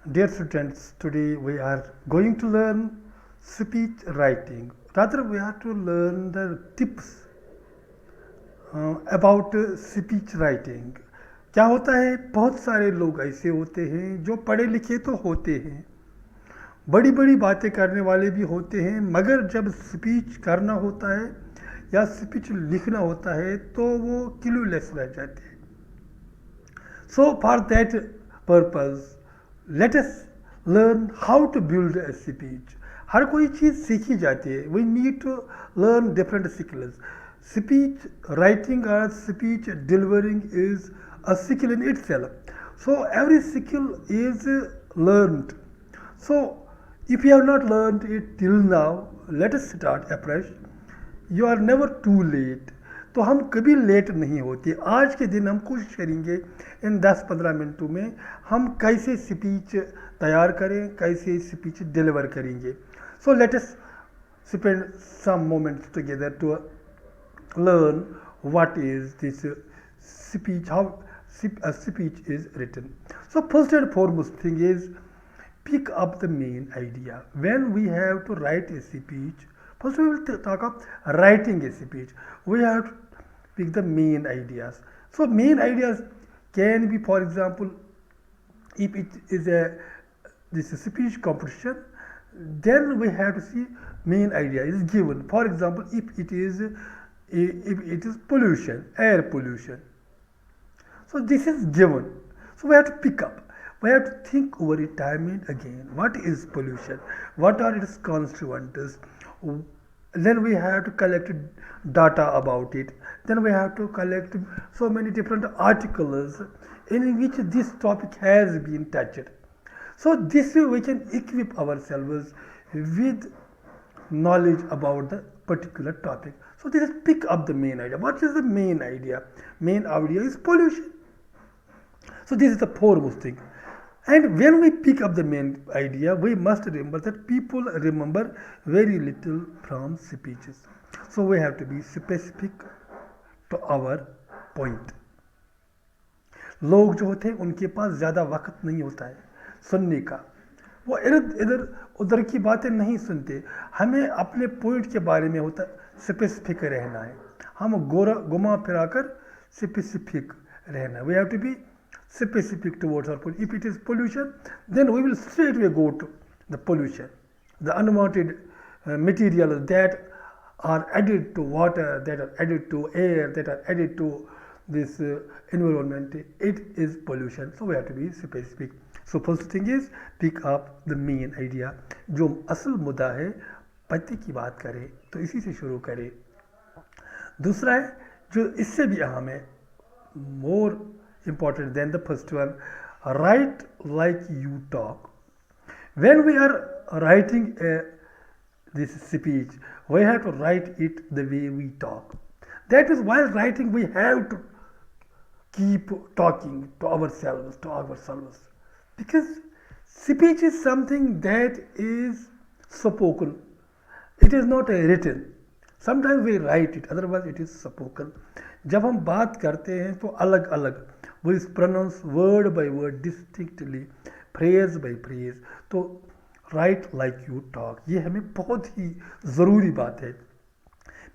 Dear students, today we are going to learn speech writing. Rather, we are to learn the tips about speech writing. क्या होता है, बहुत सारे लोग ऐसे होते हैं जो पढ़े लिखे तो होते हैं, बड़ी बड़ी बातें करने वाले भी होते हैं, मगर जब स्पीच करना होता है या स्पीच लिखना होता है तो वो क्लूलेस रह जाते हैं. So for that purpose let us learn how to build a speech. हर कोई चीज़ सीखी जाती है. We need to learn different skills. Speech writing और speech delivering is a skill in itself. So every skill is learned. So if you have not learned it till now, let us start afresh. You are never too late. तो हम कभी late नहीं होते. आज के दिन हम कोशिश करेंगे इन 10-15 मिनटों में हम कैसे स्पीच तैयार करें, कैसे स्पीच डिलीवर करेंगे. So let us spend some moments together to learn what is this speech, how a speech is written. So first and foremost thing is pick up the main idea. When we have to write a speech, first we will talk of writing a speech. We have to pick the main ideas. So main ideas can be, for example, if it is a this speech competition, then we have to see main idea is given. For example, if it is pollution, air pollution, so this is given. So we have to pick up. We have to think over it time and again. What is pollution? What are its constituents? Then we have to collect data about it. Then we have to collect so many different articles in which this topic has been touched. So this way we can equip ourselves with knowledge about the particular topic. So this is pick up the main idea. What is the main idea? Main idea is pollution. So this is the foremost thing. And when we pick up the main idea, we must remember that people remember very little from speeches. So we have to be specific to our point. लोग जो होते हैं उनके पास ज़्यादा वक्त नहीं होता है सुनने का. वो इधर उधर की बातें नहीं सुनते. हमें अपने पॉइंट के बारे में होता स्पेसिफिक रहना है. हम घुमा फिरा कर स्पेसिफिक रहना. We have to be specific towards our pollution. If it is pollution, then we will straight away go to the pollution, the unwanted materials that are added to water, that are added to air, that are added to this environment. It is pollution. So we have to be specific. So first thing is pick up the main idea. जो असल मुद्दा है पति की बात करें तो इसी से शुरू करें. दूसरा है जो इससे भी अहम है, more important than the first one, write like you talk. When we are writing this speech, we have to write it the way we talk. That is, while writing we have to keep talking to ourselves, because speech is something that is spoken. It is not written. Sometimes we write it, otherwise it is spoken. जब हम बात करते हैं तो अलग अलग we pronounce word by word distinctly, phrase by phrase. तो write like you talk, ये हमें बहुत ही ज़रूरी बात है.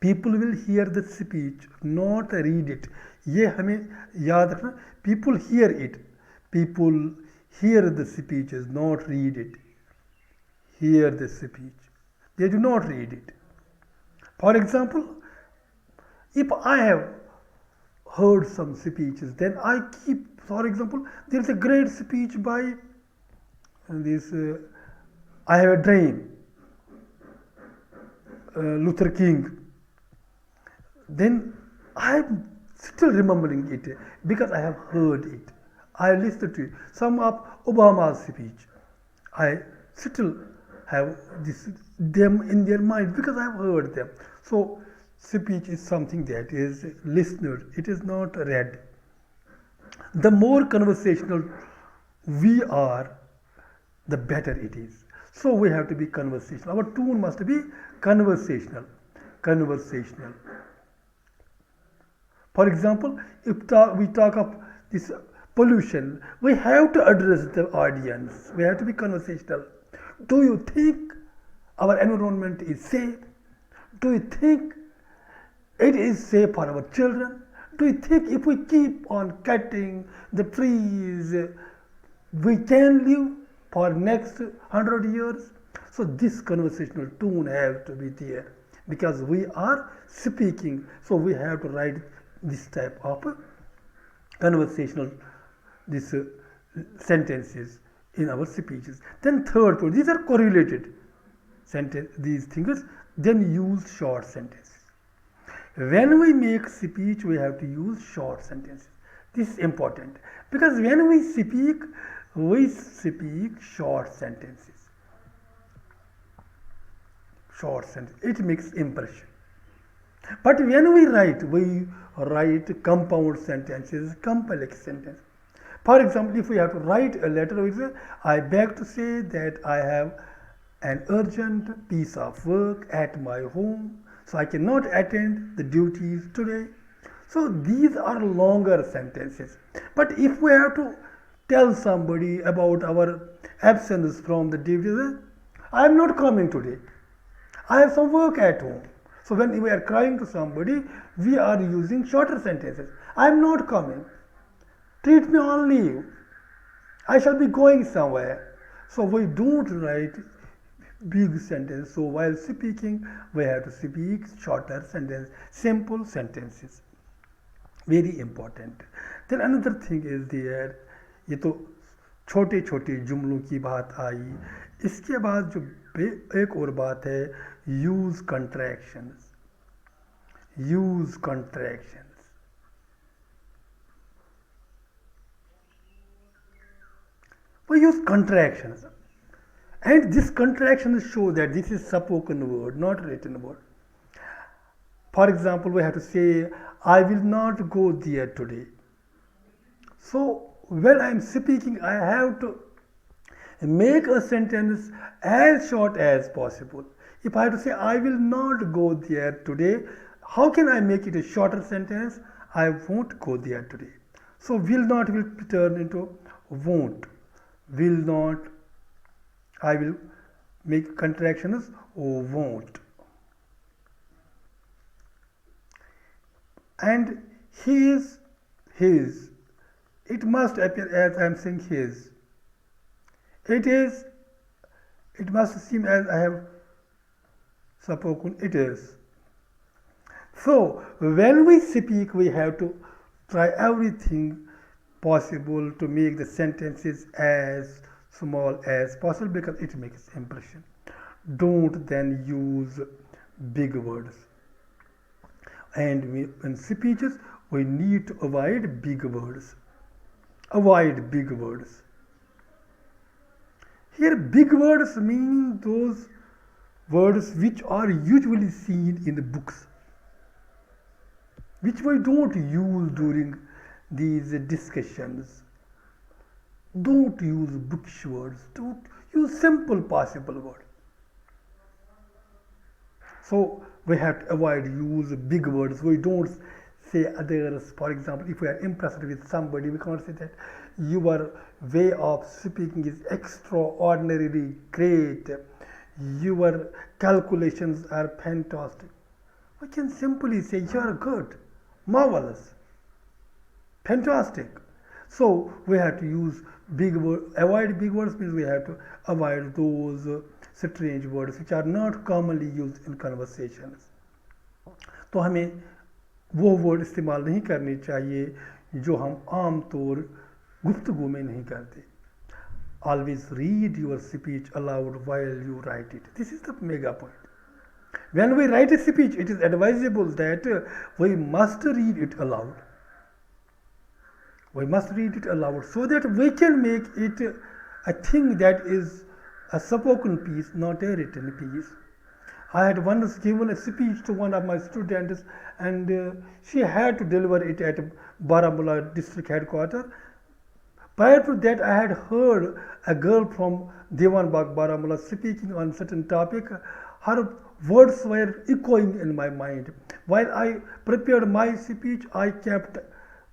People will hear the speech, not read it. ये हमें याद रखना. People hear it. People hear the speeches, not read it. Hear the speech. They do not read it. For example, if I have heard some speeches, then I keep, for example, there is a great speech by this I Have a Dream, Luther King. Then I am still remembering it because I have heard it. I listened to it. Some of Obama's speech, I still have them in their mind because I have heard them. So speech is something that is listened, it is not read. The more conversational we are, the better it is. So we have to be conversational. Our tone must be conversational. For example, if we talk of this pollution. We have to address the audience. We have to be conversational. Do you think our environment is safe? Do you think it is safe for our children? Do you think if we keep on cutting the trees, we can live for next 100 years? So this conversational tone has to be there because we are speaking. So we have to write this type of conversational this sentences in our speeches. Then third point, these are correlated sentence. These things. Then use short sentences. When we make speech, we have to use short sentences. This is important because when we speak short sentences. Short sentence. It makes impression. But when we write compound sentences, complex sentences. For example, if we have to write a letter, we say, I beg to say that I have an urgent piece of work at my home, so I cannot attend the duties today. So these are longer sentences. But if we have to tell somebody about our absence from the duties, I am not coming today. I have some work at home. So when we are crying to somebody, we are using shorter sentences. I am not coming. Treat me on leave. I shall be going somewhere. So we don't write big sentence. So while speaking, we have to speak shorter sentence, simple sentences. Very important. Then another thing is there, ये तो छोटे छोटे जुमलों की बात आई. इसके बाद जो एक और बात है, use contractions. Use contractions. We use contractions, and these contractions show that this is spoken word, not written word. For example, we have to say, I will not go there today. So when I am speaking, I have to make a sentence as short as possible. If I have to say, I will not go there today, how can I make it a shorter sentence? I won't go there today. So will not will turn into won't. Will not, I will make contractions or won't. And his, it must appear as I am saying his. It must seem as I have spoken, it is. So when we speak, we have to try everything possible to make the sentences as small as possible because it makes impression. Don't then use big words. And in speeches, we need to avoid big words. Avoid big words. Here, big words mean those words which are usually seen in the books, which we don't use during these discussions. Don't use bookish words. Don't use simple possible words. So we have to avoid use big words. We don't say others. For example, if we are impressed with somebody, we cannot say that your way of speaking is extraordinarily great. Your calculations are fantastic. We can simply say you are good, marvelous, fantastic. So we have to use big words. Avoid big words means we have to avoid those strange words which are not commonly used in conversations. तो हमें वो word इस्तेमाल नहीं करने चाहिए जो हम आम तौर गुफ्तगू में नहीं करते. Always read your speech aloud while you write it. This is the mega point. When we write a speech, it is advisable that we must read it aloud. We must read it aloud so that we can make it a thing that is a spoken piece, not a written piece. I had once given a speech to one of my students, and she had to deliver it at Baramulla district headquarters. Prior to that, I had heard a girl from Devanbagh, Baramulla, speaking on certain topic. Her words were echoing in my mind. While I prepared my speech, I kept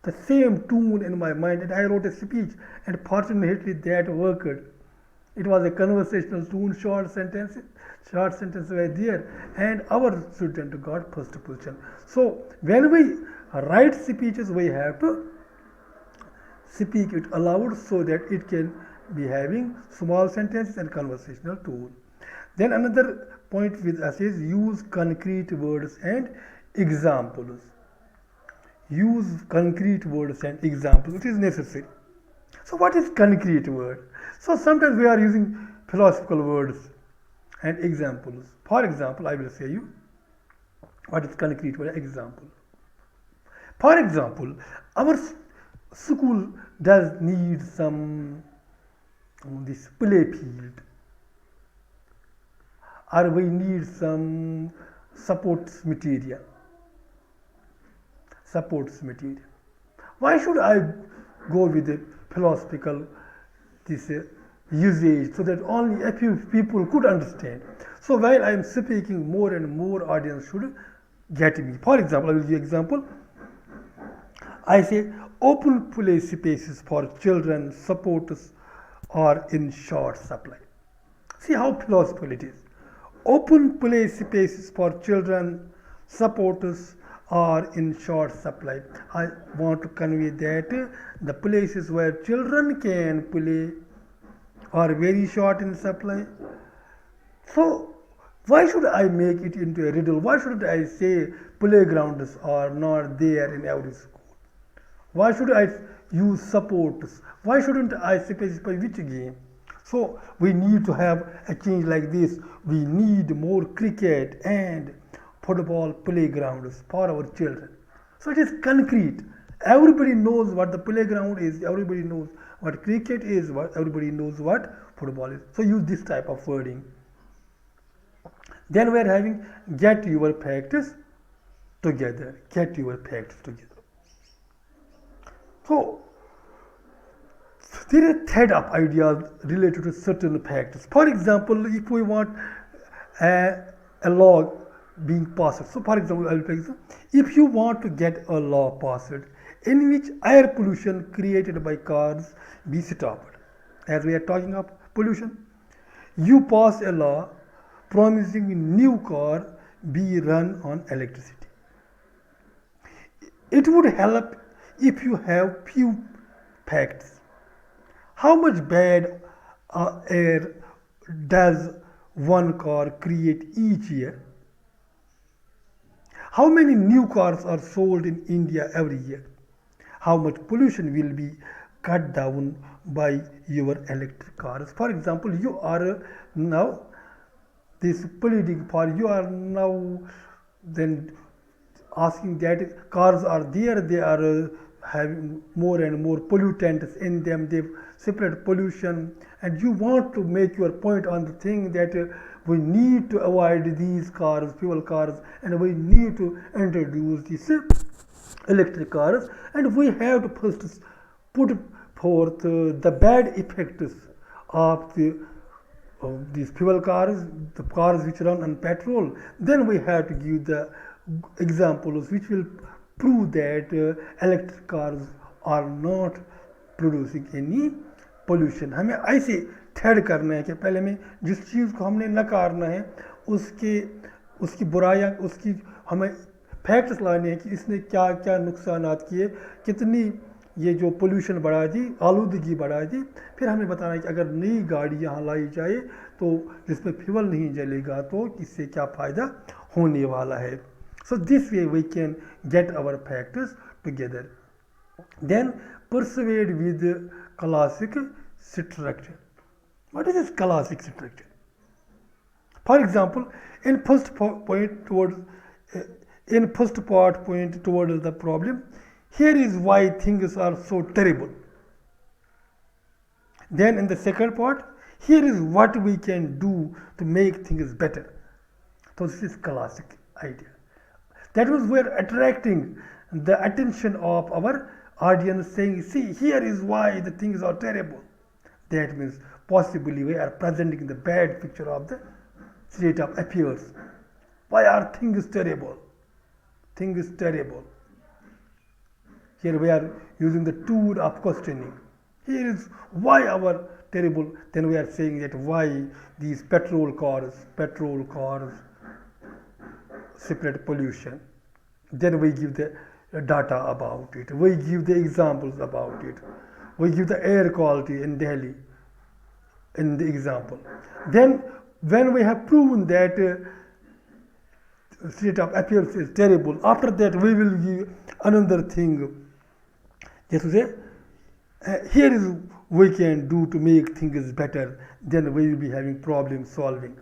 the same tune in my mind, and I wrote a speech, and fortunately that worked. It was a conversational tune, short sentences were there, and our student got first position. So when we write speeches, we have to speak it aloud so that it can be having small sentences and conversational tone. Then another point with us is use concrete words and examples. Use concrete words and examples. It is necessary. So what is concrete word? So sometimes we are using philosophical words and examples. For example, I will say you what is concrete word example. For example, our school does need some this play field, or we need some supports material. Supports material. Why should I go with the philosophical this usage so that only a few people could understand? So while I am speaking, more and more audience should get me. For example, I will give you example. I say open play spaces for children supports are in short supply. See how philosophical it is. Open play spaces for children supporters are in short supply. I want to convey that the places where children can play are very short in supply. So why should I make it into a riddle? Why should I say playgrounds are not there in every school? Why should I use supports? Why shouldn't I specify which game? So we need to have a change like this. We need more cricket and football playgrounds for our children. So it is concrete. Everybody knows what the playground is. Everybody knows what cricket is. Everybody knows what football is. So use this type of wording. Then we are having get your facts together. Get your facts together. So there is a thread of ideas related to certain factors. For example, if we want a law being passed. So for example, I will take example. If you want to get a law passed in which air pollution created by cars be stopped, as we are talking of pollution, you pass a law promising new car be run on electricity. It would help if you have few facts. How much bad air does one car create each year? How many new cars are sold in India every year? How much pollution will be cut down by your electric cars? For example, you are now this pleading for, you are now then asking that cars are there, they are having more and more pollutants in them, they separate pollution, and you want to make your point on the thing that we need to avoid these cars, fuel cars, and we need to introduce these electric cars, and we have to first put forth the bad effects of these fuel cars, the cars which run on petrol. Then we have to give the examples which will prove that electric cars are not producing any pollution. हमें ऐसे thread करना है कि पहले में जिस चीज़ को हमने नकारना है उसकी बुराइयाँ, उसकी हमें फैक्ट्स लाने हैं कि इसने क्या क्या नुकसानात किए, कितनी ये जो पोल्यूशन बढ़ा दी, आलूदगी बढ़ा दी. फिर हमें बताना है कि अगर नई गाड़ी यहाँ लाई जाए तो जिसमें फ्यूल नहीं जलेगा तो इससे क्या फ़ायदा होने वाला है. So this way we can get our factors together. Then persuade with classic structure. What is this classic structure? For example, in first part point towards the problem, here is why things are so terrible. Then in the second part, here is what we can do to make things better. So this is classic idea. That was we are attracting the attention of our audience, saying, see, here is why the things are terrible. That means possibly we are presenting the bad picture of the state of affairs. Why are things terrible? Things terrible. Here we are using the tool of questioning. Here is why our terrible. Then we are saying that why these petrol cars separate pollution. Then we give the data about it. We give the examples about it. We give the air quality in Delhi in the example. Then when we have proven that state of affairs is terrible, after that we will give another thing. Just to say, here is we can do to make things better. Then we will be having problem solving.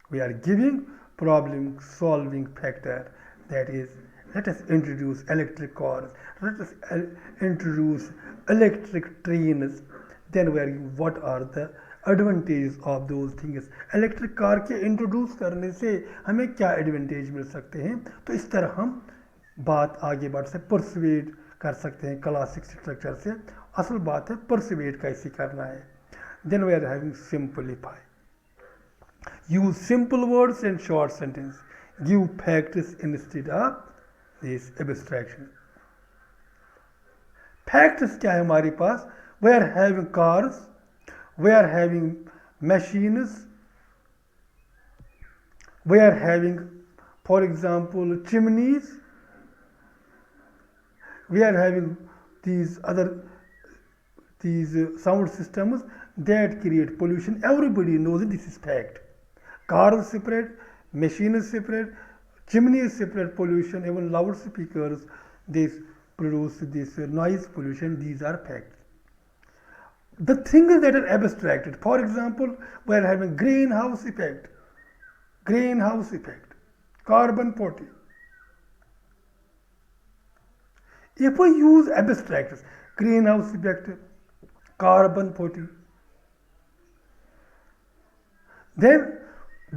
We are giving problem solving factor, that is, let us introduce electric cars, let us introduce electric trains. Then we are what are the advantages of those things. Electric car के introduce करने से हमें क्या advantage मिल सकते हैं, तो इस तरह हम बात आगे बढ़ से परसुएड कर सकते हैं क्लासिक स्ट्रक्चर से. असल बात है परसुएड कैसे करना है. Then we are having simplify. Use simple words and short sentence. Give facts instead of this abstraction. Facts क्या है हमारे पास? We are having cars, we are having machines, we are having, for example, chimneys, we are having these sound systems that create pollution. Everybody knows this is fact. Cars separate, machines separate, chimneys separate pollution, even loudspeakers, they produce this noise pollution. These are facts. The things that are abstracted, for example, we are having greenhouse effect, carbon 40. If we use abstracts, greenhouse effect, carbon 40, then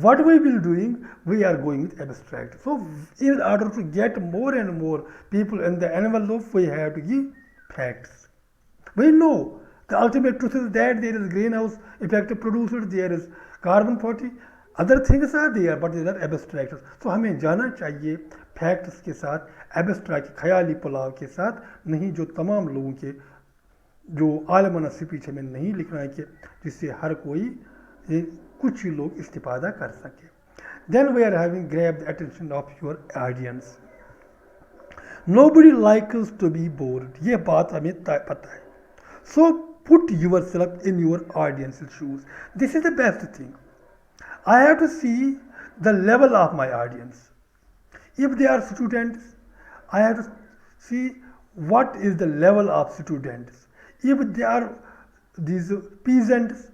what we will doing, we are going with abstract. So in order to get more and more people in the envelope, we have to give facts. We know the ultimate truth is that there is greenhouse effect produced, there is carbon 40, other things are there, but they are abstracts. So हमें जाना चाहिए facts के साथ, abstract ख्याली पुलाव के साथ, नहीं जो तमाम लोगों के जो आलमाना स्पीच में नहीं लिखना है कि जिससे हर कोई कुछ ही लोग इस्तिफादा कर सके. Then we are having grab the attention of your audience. Nobody likes to be bored. ये बात हमें पता है. So put yourself in your audience's shoes. This is the best thing. I have to see the level of my audience. If they are students, I have to see what is the level of students. If they are these peasants,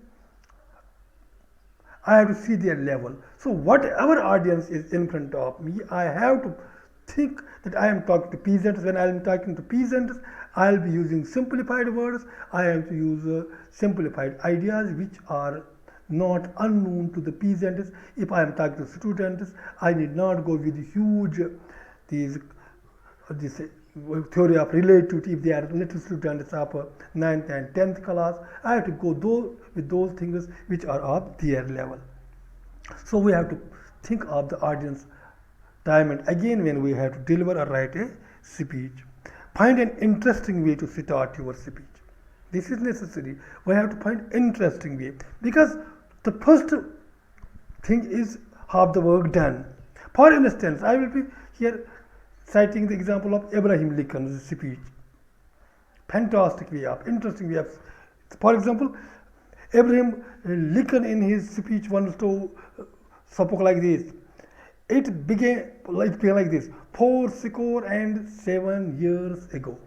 I have to see their level. So whatever audience is in front of me, I have to think that I am talking to peasants. When I am talking to peasants, I will be using simplified words. I have to use simplified ideas which are not unknown to the peasants. If I am talking to students, I need not go with huge this theory of relativity. If they are little students of 9th and 10th class, I have to go with those things which are of their level. So we have to think of the audience time and again when we have to deliver or write a speech. Find an interesting way to start your speech. This is necessary. We have to find interesting way, because the first thing is half the work done. For instance, I will be here citing the example of Abraham Lincoln's speech. Fantastic way of, interesting way of. For example, Abraham Lincoln in his speech once spoke like this. It began like this: 407 years ago.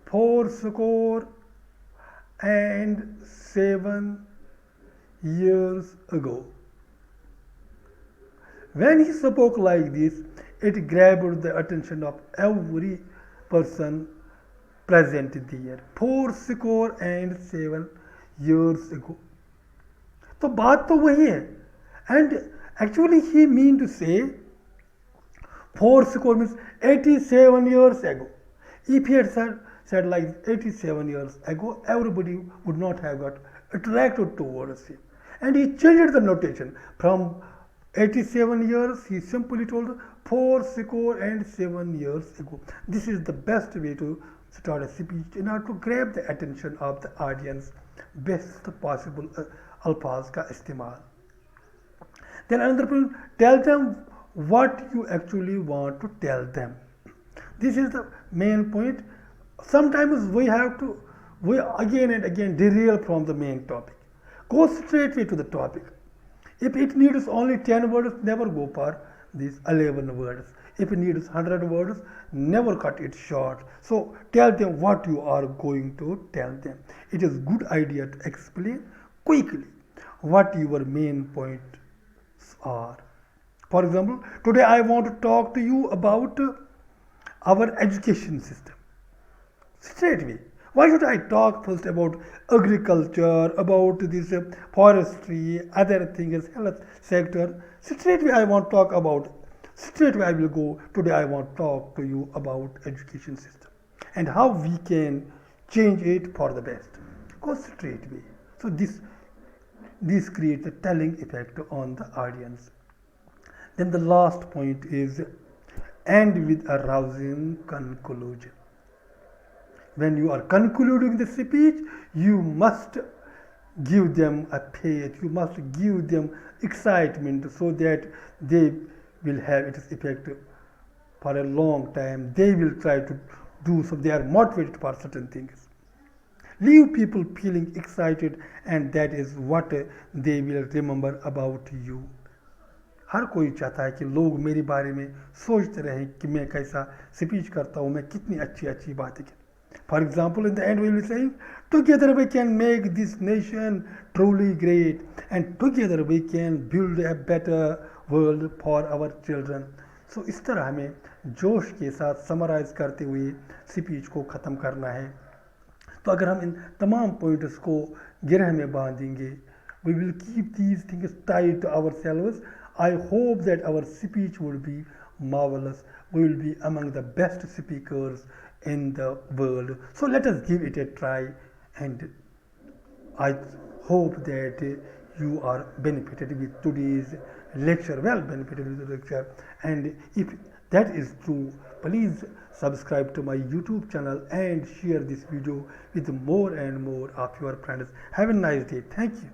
407 years ago. When he spoke like this, it grabbed the attention of every person present there. 407 years ago. तो बात तो वही है. And actually he mean to say 4 means 87 years ago. If he had said like 87 years ago, everybody would not have got attracted towards him. And he changed the notation from 87 years, he simply told 4 score and 7 years ago. This is the best way to start a speech in order to grab the attention of the audience. Best possible alfaz का इस्तेमाल. Then another point, tell them what you actually want to tell them. This is the main point. Sometimes we again and again derail from the main topic. Go straight way to the topic. If it needs only 10 words, never go for these 11 words. If it needs 100 words, never cut it short. So tell them what you are going to tell them. It is good idea to explain quickly what your main points are. For example, today I want to talk to you about our education system. Straight away. Why should I talk first about agriculture, about this forestry, other things, health sector? Straight away I want to talk about, straight away I will go, today I want to talk to you about education system and how we can change it for the best. Go straight away. So this creates a telling effect on the audience. Then the last point is end with a rousing conclusion. When you are concluding the speech, you must give them a faith, you must give them excitement so that they will have its effect for a long time. They will try to do so, they are motivated for certain things. Leave people feeling excited, and that is what they will remember about you. हर कोई चाहता है कि लोग मेरे बारे में सोचते रहें कि मैं कैसा स्पीच करता हूँ, मैं कितनी अच्छी अच्छी बातें करता हूँ. For example, in the end we will be saying, together we can make this nation truly great, and together we can build a better world for our children. So इस तरह हमें जोश के साथ समराइज करते हुए स्पीच को ख़त्म करना है. तो अगर हम इन तमाम पॉइंट्स को गिरह में बांधेंगे, we will keep these things tied to ourselves. I hope that our speech will be marvelous. We will be among the best speakers in the world. So let us give it a try, and I hope that you are benefited with today's lecture, well benefited with the lecture. And if that is true, please subscribe to my YouTube channel and share this video with more and more of your friends. Have a nice day. Thank you.